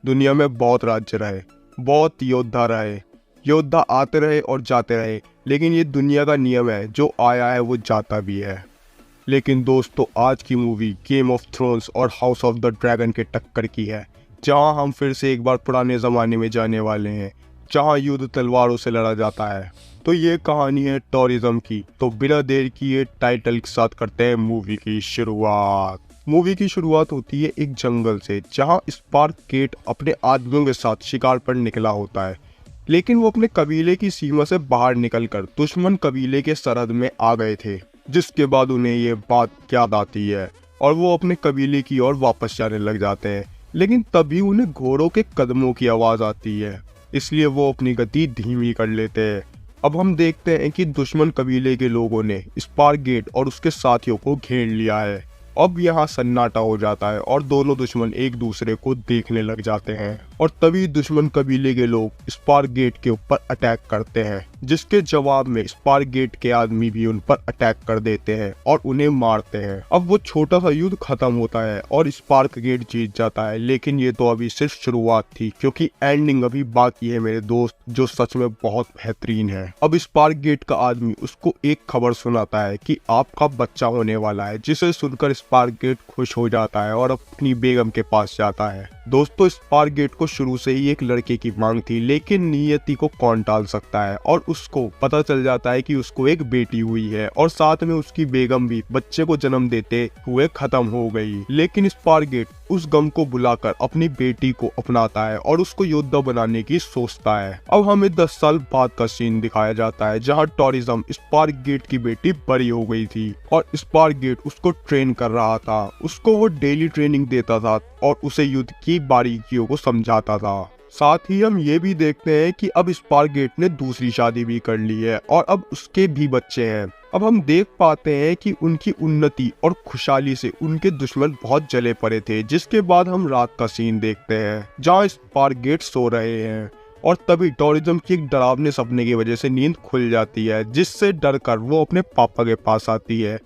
दुनिया में बहुत राज्य रहे, बहुत योद्धा रहे, योद्धा आते रहे और जाते रहे, लेकिन ये दुनिया का नियम है, जो आया है वो जाता भी है। लेकिन दोस्तों, आज की मूवी गेम ऑफ थ्रोन्स और हाउस ऑफ द ड्रैगन के टक्कर की है, जहां हम फिर से एक बार पुराने ज़माने में जाने वाले हैं, जहां युद्ध तलवारों से लड़ा जाता है। तो ये कहानी है टॉरिज्म की। तो बिना देर किए टाइटल के साथ करते हैं मूवी की शुरुआत। मूवी की शुरुआत होती है एक जंगल से, जहां स्पार्क गेट अपने आदमियों के साथ शिकार पर निकला होता है, लेकिन वो अपने कबीले की सीमा से बाहर निकलकर दुश्मन कबीले के सरहद में आ गए थे। जिसके बाद उन्हें ये बात याद आती है और वो अपने कबीले की ओर वापस जाने लग जाते हैं, लेकिन तभी उन्हें घोड़ों के कदमों की आवाज़ आती है, इसलिए वो अपनी गति धीमी कर लेते हैं। अब हम देखते हैं कि दुश्मन कबीले के लोगों ने स्पार्क गेट और उसके साथियों को घेर लिया है। अब यहाँ सन्नाटा हो जाता है और दोनों दुश्मन एक दूसरे को देखने लग जाते हैं, और तभी दुश्मन कबीले के लोग स्पार्क गेट के ऊपर अटैक करते हैं, जिसके जवाब में स्पार्क गेट के आदमी भी उन पर अटैक कर देते हैं और उन्हें मारते हैं। अब वो छोटा सा युद्ध खत्म होता है और स्पार्क गेट जीत जाता है, लेकिन ये तो अभी सिर्फ शुरुआत थी, क्योंकि एंडिंग अभी बाकी है मेरे दोस्त, जो सच में बहुत बेहतरीन है। अब स्पार्क गेट का आदमी उसको एक खबर सुनाता है कि आपका बच्चा होने वाला है, जिसे सुनकर स्पार्क गेट खुश हो जाता है और अपनी बेगम के पास जाता है। दोस्तों, स्पार्क गेट को शुरू से ही एक लड़के की मांग थी, लेकिन नियति को कौन टाल सकता है, और उसको पता चल जाता है कि उसको एक बेटी हुई है और साथ में उसकी बेगम भी बच्चे को जन्म देते हुए खत्म हो गई। लेकिन स्पार्क गेट उस गम को बुलाकर अपनी बेटी को अपनाता है और उसको योद्धा बनाने की सोचता है। अब हमें 10 साल बाद का सीन दिखाया जाता है, जहां टॉरिज्म स्पार्क गेट की बेटी बड़ी हो गई थी और स्पार्क गेट उसको ट्रेन कर रहा था। उसको वो डेली ट्रेनिंग देता था और उसे युद्ध की बारीकियों को समझाता था। साथ ही हम ये भी देखते हैं कि अब स्पार्क गेट ने दूसरी शादी भी कर ली है और अब उसके भी बच्चे हैं। अब हम देख पाते हैं कि उनकी उन्नति और खुशहाली से उनके दुश्मन बहुत जले पड़े थे। जिसके बाद हम रात का सीन देखते हैं, जहां स्पार्क गेट सो रहे हैं, और तभी टॉरिज्म की एक डरावने सपने की वजह से नींद खुल जाती है, जिससे डर कर वो अपने पापा के पास आती है।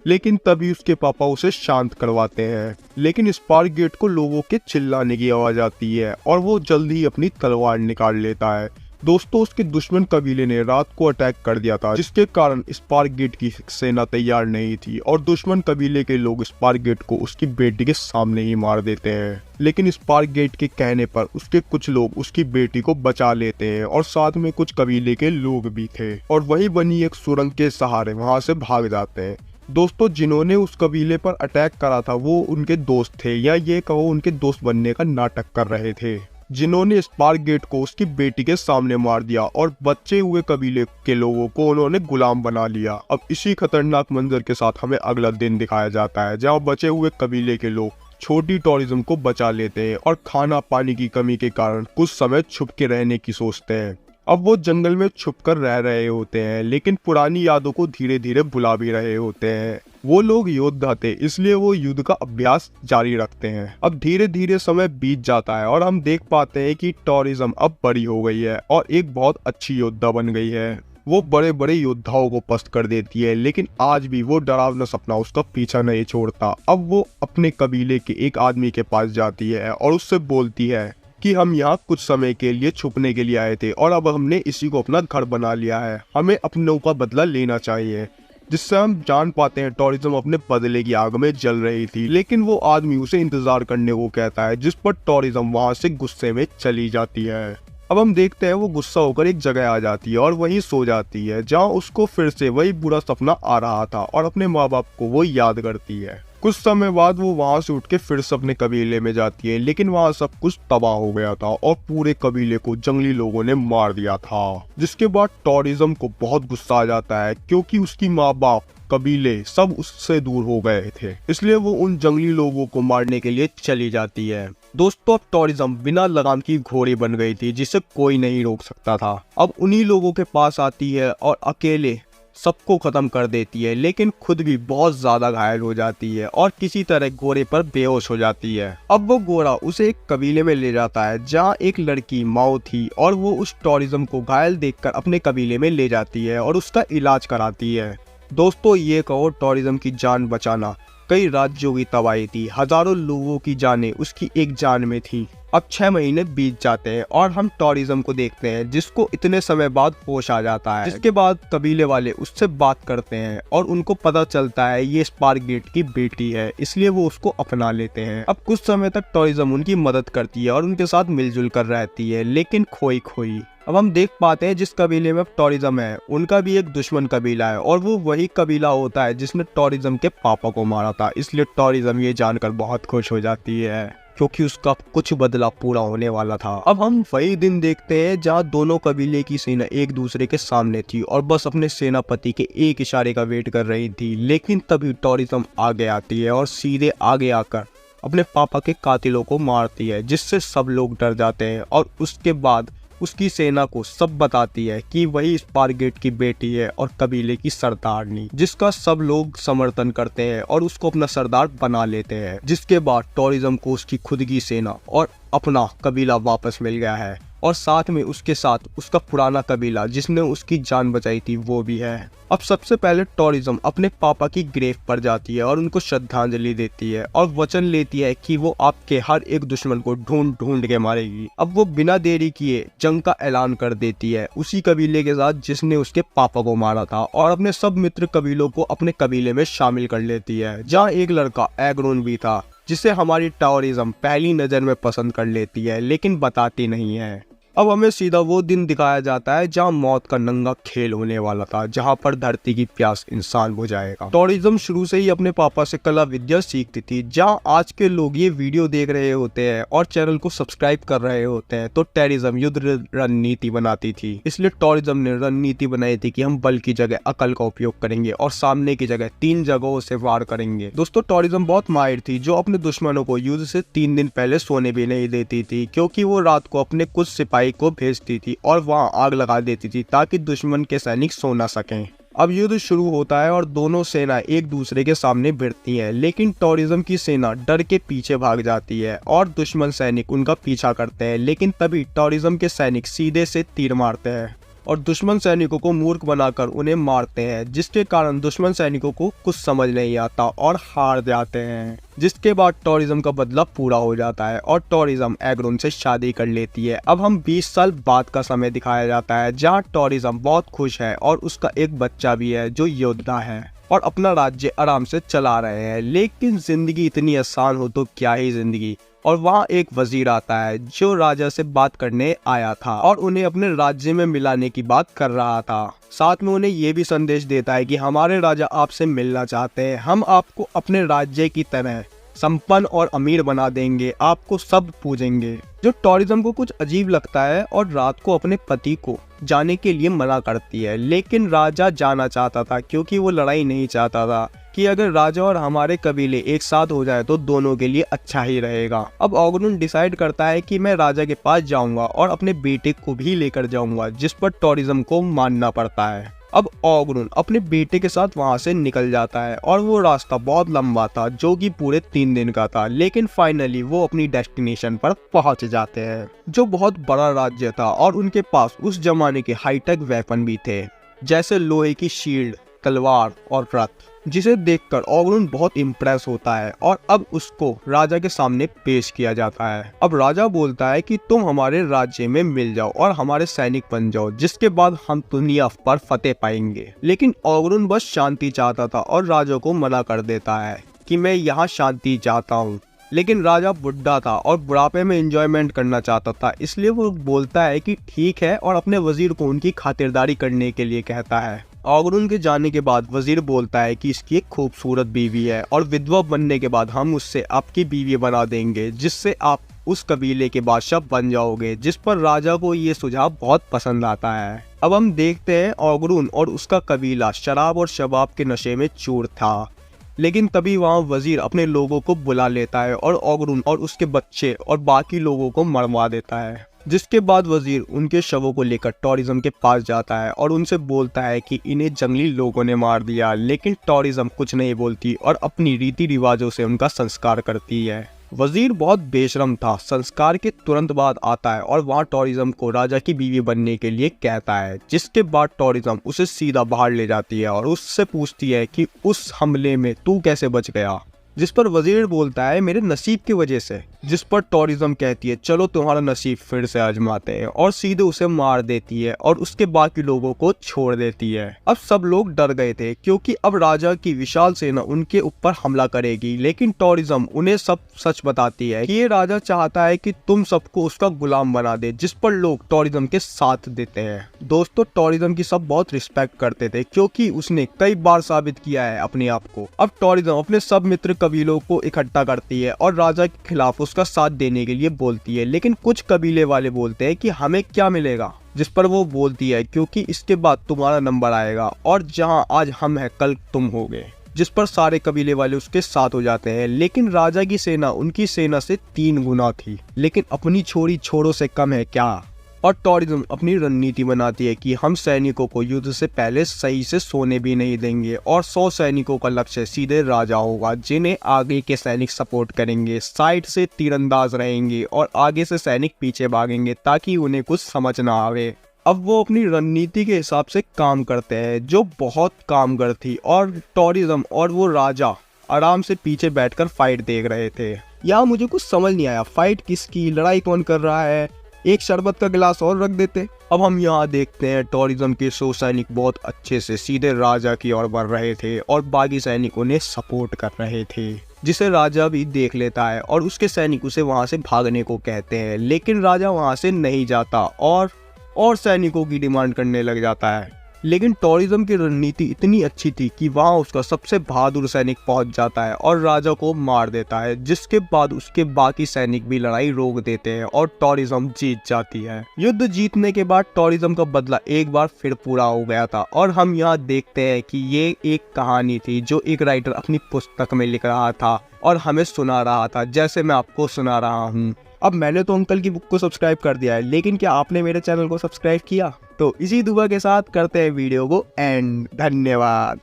लेकिन तभी उसके पापा उसे शांत करवाते हैं, लेकिन स्पार्क गेट को लोगों के चिल्लाने की आवाज आती है और वो जल्दी ही अपनी तलवार निकाल लेता है। दोस्तों, उसके दुश्मन कबीले ने रात को अटैक कर दिया था, जिसके कारण स्पार्क गेट की सेना तैयार नहीं थी और दुश्मन कबीले के लोग स्पार्क गेट को उसकी बेटी के सामने ही मार देते हैं। लेकिन स्पार्क गेट के कहने पर उसके कुछ लोग उसकी बेटी को बचा लेते हैं और साथ में कुछ कबीले के लोग भी थे, और वही बनी एक सुरंग के सहारे वहां से भाग जाते हैं। दोस्तों, जिन्होंने उस कबीले पर अटैक करा था वो उनके दोस्त थे, या ये कहो उनके दोस्त बनने का नाटक कर रहे थे, जिन्होंने स्पार्क गेट को उसकी बेटी के सामने मार दिया और बचे हुए कबीले के लोगों को उन्होंने गुलाम बना लिया। अब इसी खतरनाक मंजर के साथ हमें अगला दिन दिखाया जाता है, जहां बचे हुए कबीले के लोग छोटी टॉरिज्म को बचा लेते हैं और खाना पानी की कमी के कारण कुछ समय छुप के रहने की सोचते हैं। अब वो जंगल में छुपकर रह रहे होते हैं, लेकिन पुरानी यादों को धीरे धीरे भुला भी रहे होते हैं। वो लोग योद्धा थे, इसलिए वो युद्ध का अभ्यास जारी रखते हैं। अब धीरे धीरे समय बीत जाता है और हम देख पाते हैं कि टॉरिज्म अब बड़ी हो गई है और एक बहुत अच्छी योद्धा बन गई है। वो बड़े बड़े योद्धाओं को पस्त कर देती है, लेकिन आज भी वो डरावना सपना उसका पीछा नहीं छोड़ता। अब वो अपने कबीले के एक आदमी के पास जाती है और उससे बोलती है कि हम यहाँ कुछ समय के लिए छुपने के लिए आए थे और अब हमने इसी को अपना घर बना लिया है, हमें अपनों का बदला लेना चाहिए। जिससे हम जान पाते हैं टॉरिज्म अपने बदले की आग में जल रही थी, लेकिन वो आदमी उसे इंतजार करने को कहता है, जिस पर टॉरिज्म वहां से गुस्से में चली जाती है। अब हम देखते हैं वो गुस्सा होकर एक जगह आ जाती है और वहीं सो जाती है, जहां उसको फिर से वही बुरा सपना आ रहा था और अपने माँ बाप को वो याद करती है। कुछ समय बाद वो वहां से उठ के फिर से अपने कबीले में जाती है, लेकिन वहां सब कुछ तबाह हो गया था और पूरे कबीले को जंगली लोगों ने मार दिया था। जिसके बाद टॉरिज्म को बहुत गुस्सा आ जाता है, क्योंकि उसकी माँ बाप कबीले सब उससे दूर हो गए थे, इसलिए वो उन जंगली लोगों को मारने के लिए चली जाती है। दोस्तों, अब टॉरिज्म बिना लगाम की घोड़ी बन गई थी, जिसे कोई नहीं रोक सकता था। अब उन्हीं लोगों के पास आती है और अकेले सबको खत्म कर देती है, लेकिन खुद भी बहुत ज्यादा घायल हो जाती है और किसी तरह घोड़े पर बेहोश हो जाती है। अब वो घोड़ा उसे एक कबीले में ले जाता है, जहाँ एक लड़की माओ थी, और वो उस टॉरिज्म को घायल देखकर अपने कबीले में ले जाती है और उसका इलाज कराती है। दोस्तों, ये कहो टॉरिज्म की जान बचाना कई राज्यों की तबाही थी, हजारों लोगों की जानें उसकी एक जान में थी। अब 6 महीने बीत जाते हैं और हम टूरिज्म को देखते हैं, जिसको इतने समय बाद होश आ जाता है। जिसके बाद कबीले वाले उससे बात करते हैं और उनको पता चलता है ये स्पारगेट की बेटी है, इसलिए वो उसको अपना लेते हैं। अब कुछ समय तक टूरिज्म उनकी मदद करती है और उनके साथ मिलजुल कर रहती है, लेकिन खोई खोई। अब हम देख पाते हैं जिस कबीले में टूरिज्म है उनका भी एक दुश्मन कबीला है और वो वही कबीला होता है जिसने टूरिज्म के पापा को मारा था। इसलिए टूरिज्म ये जानकर बहुत खुश हो जाती है, क्योंकि उसका कुछ बदला पूरा होने वाला था। अब हम वही दिन देखते हैं जहाँ दोनों कबीले की सेना एक दूसरे के सामने थी और बस अपने सेनापति के एक इशारे का वेट कर रही थी। लेकिन तभी टूरिज्म आगे आती है और सीधे आगे आकर अपने पापा के कातिलों को मारती है, जिससे सब लोग डर जाते हैं और उसके बाद उसकी सेना को सब बताती है कि वही स्पारगेट की बेटी है और कबीले की सरदारनी, जिसका सब लोग समर्थन करते हैं और उसको अपना सरदार बना लेते हैं। जिसके बाद टूरिज्म को उसकी खुद की सेना और अपना कबीला वापस मिल गया है और साथ में उसके साथ उसका पुराना कबीला जिसने उसकी जान बचाई थी वो भी है। अब सबसे पहले टूरिज्म अपने पापा की ग्रेव पर जाती है और उनको श्रद्धांजलि देती है और वचन लेती है कि वो आपके हर एक दुश्मन को ढूंढ ढूंढ के मारेगी। अब वो बिना देरी किए जंग का ऐलान कर देती है उसी कबीले के साथ जिसने उसके पापा को मारा था और अपने सब मित्र कबीलों को अपने कबीले में शामिल कर लेती है। जहाँ एक लड़का एग्रोन भी था जिसे हमारी टूरिज्म पहली नजर में पसंद कर लेती है, लेकिन बताती नहीं है। अब हमें सीधा वो दिन दिखाया जाता है जहां मौत का नंगा खेल होने वाला था, जहां पर धरती की प्यास इंसान बुझाएगा। टूरिज्म शुरू से ही अपने पापा से कला विद्या सीखती थी। जहां आज के लोग ये वीडियो देख रहे होते हैं और चैनल को सब्सक्राइब कर रहे होते हैं, तो टूरिज्म युद्ध रणनीति बनाती थी। इसलिए टूरिज्म ने रणनीति बनाई थी कि हम बल की जगह अकल का उपयोग करेंगे और सामने की जगह 3 जगहों से वार करेंगे। दोस्तों, टूरिज्म बहुत माहिर थी, जो अपने दुश्मनों को युद्ध से 3 दिन पहले सोने भी नहीं देती थी, क्योंकि वो रात को अपने कुछ सिपाही को भेजती थी और वहां आग लगा देती थी ताकि दुश्मन के सैनिक सो ना सकें। अब युद्ध शुरू होता है और दोनों सेना एक दूसरे के सामने भिड़ती हैं, लेकिन टूरिज्म की सेना डर के पीछे भाग जाती है और दुश्मन सैनिक उनका पीछा करते हैं। लेकिन तभी टूरिज्म के सैनिक सीधे से तीर मारते हैं और दुश्मन सैनिकों को मूर्ख बनाकर उन्हें मारते हैं, जिसके कारण दुश्मन सैनिकों को कुछ समझ नहीं आता और हार जाते हैं। जिसके बाद टूरिज्म का बदला पूरा हो जाता है और टूरिज्म एग्रोन से शादी कर लेती है। अब हम 20 साल बाद का समय दिखाया जाता है, जहां टूरिज्म बहुत खुश है और उसका एक बच्चा भी है जो योद्धा है और अपना राज्य आराम से चला रहे हैं। लेकिन जिंदगी इतनी आसान हो तो क्या ही जिंदगी। और वहाँ एक वजीर आता है जो राजा से बात करने आया था और उन्हें अपने राज्य में मिलाने की बात कर रहा था। साथ में उन्हें ये भी संदेश देता है कि हमारे राजा आपसे मिलना चाहते हैं, हम आपको अपने राज्य की तरह संपन्न और अमीर बना देंगे, आपको सब पूजेंगे। जो टूरिज्म को कुछ अजीब लगता है और रात को अपने पति को जाने के लिए मना करती है, लेकिन राजा जाना चाहता था क्योंकि वो लड़ाई नहीं चाहता था कि अगर राजा और हमारे कबीले एक साथ हो जाए तो दोनों के लिए अच्छा ही रहेगा। अब ओगरुन डिसाइड करता है कि मैं राजा के पास जाऊंगा और अपने बेटे को भी लेकर जाऊंगा, जिस पर टूरिज्म को मानना पड़ता है। अब ओगरुन अपने बेटे के साथ वहां से निकल जाता है और वो रास्ता बहुत लंबा था, जो कि पूरे 3 दिन का था, लेकिन फाइनली वो अपनी डेस्टिनेशन पर पहुंच जाते हैं, जो बहुत बड़ा राज्य था और उनके पास उस जमाने के हाईटेक वेपन भी थे, जैसे लोहे की शील्ड, तलवार और रथ, जिसे देखकर ओगरुन बहुत इम्प्रेस होता है और अब उसको राजा के सामने पेश किया जाता है। अब राजा बोलता है कि तुम हमारे राज्य में मिल जाओ और हमारे सैनिक बन जाओ, जिसके बाद हम दुनिया पर फतेह पाएंगे। लेकिन ओगरुन बस शांति चाहता था और राजा को मना कर देता है कि मैं यहाँ शांति चाहता हूँ। लेकिन राजा बुढ़ा था और बुढ़ापे में एंजॉयमेंट करना चाहता था, इसलिए वो बोलता है कि ठीक है और अपने वजीर को उनकी खातिरदारी करने के लिए कहता है। ओगरुन के जाने के बाद वजीर बोलता है कि इसकी एक खूबसूरत बीवी है और विधवा बनने के बाद हम उससे आपकी बीवी बना देंगे, जिससे आप उस कबीले के बादशाह बन जाओगे, जिस पर राजा को ये सुझाव बहुत पसंद आता है। अब हम देखते हैं ओगरुन और उसका कबीला शराब और शबाब के नशे में चूर था, लेकिन तभी वहाँ वजीर अपने लोगों को बुला लेता है और ओगरुन और उसके बच्चे और बाकी लोगों को मरवा देता है। जिसके बाद वजीर उनके शवों को लेकर टूरिज्म के पास जाता है और उनसे बोलता है कि इन्हें जंगली लोगों ने मार दिया, लेकिन टूरिज्म कुछ नहीं बोलती और अपनी रीति रिवाजों से उनका संस्कार करती है। वजीर बहुत बेशरम था। संस्कार के तुरंत बाद आता है और वहाँ टूरिज्म को राजा की बीवी बनने के लिए कहता है, जिसके बाद टूरिज्म उसे सीधा बाहर ले जाती है और उससे पूछती है कि उस हमले में तू कैसे बच गया। जिस पर वजीर बोलता है मेरे नसीब की वजह से, जिस पर टूरिज्म कहती है चलो तुम्हारा नसीब फिर से आजमाते हैं और सीधे उसे मार देती है और उसके बाकी लोगों को छोड़ देती है। अब सब लोग डर गए थे क्योंकि अब राजा की विशाल सेना उनके ऊपर हमला करेगी, लेकिन टूरिज्म उन्हें सब सच बताती है कि ये राजा चाहता है कि तुम सबको उसका गुलाम बना दे, जिस पर लोग टूरिज्म के साथ देते हैं। दोस्तों टूरिज्म की सब बहुत रिस्पेक्ट करते थे क्योंकि उसने कई बार साबित किया है अपने आप को। अब टूरिज्म अपने सब मित्र कबीलों को इकट्ठा करती है और राजा के खिलाफ उसका साथ देने के लिए बोलती है, लेकिन कुछ कबीले वाले बोलते हैं कि हमें क्या मिलेगा, जिस पर वो बोलती है क्योंकि इसके बाद तुम्हारा नंबर आएगा और जहां आज हम हैं कल तुम होगे, जिस पर सारे कबीले वाले उसके साथ हो जाते हैं। लेकिन राजा की सेना उनकी सेना से 3 गुना थी, लेकिन अपनी छोरी छोरों से कम है क्या। और टूरिज्म अपनी रणनीति बनाती है कि हम सैनिकों को युद्ध से पहले सही से सोने भी नहीं देंगे और 100 सैनिकों का लक्ष्य सीधे राजा होगा, जिन्हें आगे के सैनिक सपोर्ट करेंगे, साइड से तीरंदाज रहेंगे और आगे से सैनिक पीछे भागेंगे ताकि उन्हें कुछ समझ ना आवे। अब वो अपनी रणनीति के हिसाब से काम करते हैं जो बहुत कामगर थी और टूरिज्म और वो राजा आराम से पीछे बैठकर फाइट देख रहे थे। यहाँ मुझे कुछ समझ नहीं आया, फाइट किसकी, लड़ाई कौन कर रहा है, एक शरबत का गिलास और रख देते। अब हम यहाँ देखते हैं टूरिज्म के 100 सैनिक बहुत अच्छे से सीधे राजा की ओर बढ़ रहे थे और बाकी सैनिक उन्हें सपोर्ट कर रहे थे, जिसे राजा भी देख लेता है और उसके सैनिक उसे वहां से भागने को कहते हैं, लेकिन राजा वहां से नहीं जाता और सैनिकों की डिमांड करने लग जाता है। लेकिन टूरिज्म की रणनीति इतनी अच्छी थी कि वहां उसका सबसे बहादुर सैनिक पहुंच जाता है और राजा को मार देता है, जिसके बाद उसके बाकी सैनिक भी लड़ाई रोक देते हैं और टूरिज्म जीत जाती है। युद्ध जीतने के बाद टूरिज्म का बदला एक बार फिर पूरा हो गया था और हम यहाँ देखते हैं कि ये एक कहानी थी जो एक राइटर अपनी पुस्तक में लिख रहा था और हमें सुना रहा था, जैसे मैं आपको सुना रहा हूँ। अब मैंने तो अंकल की बुक को सब्सक्राइब कर दिया है, लेकिन क्या आपने मेरे चैनल को सब्सक्राइब किया? तो इसी दुआ के साथ करते हैं वीडियो को एंड। धन्यवाद।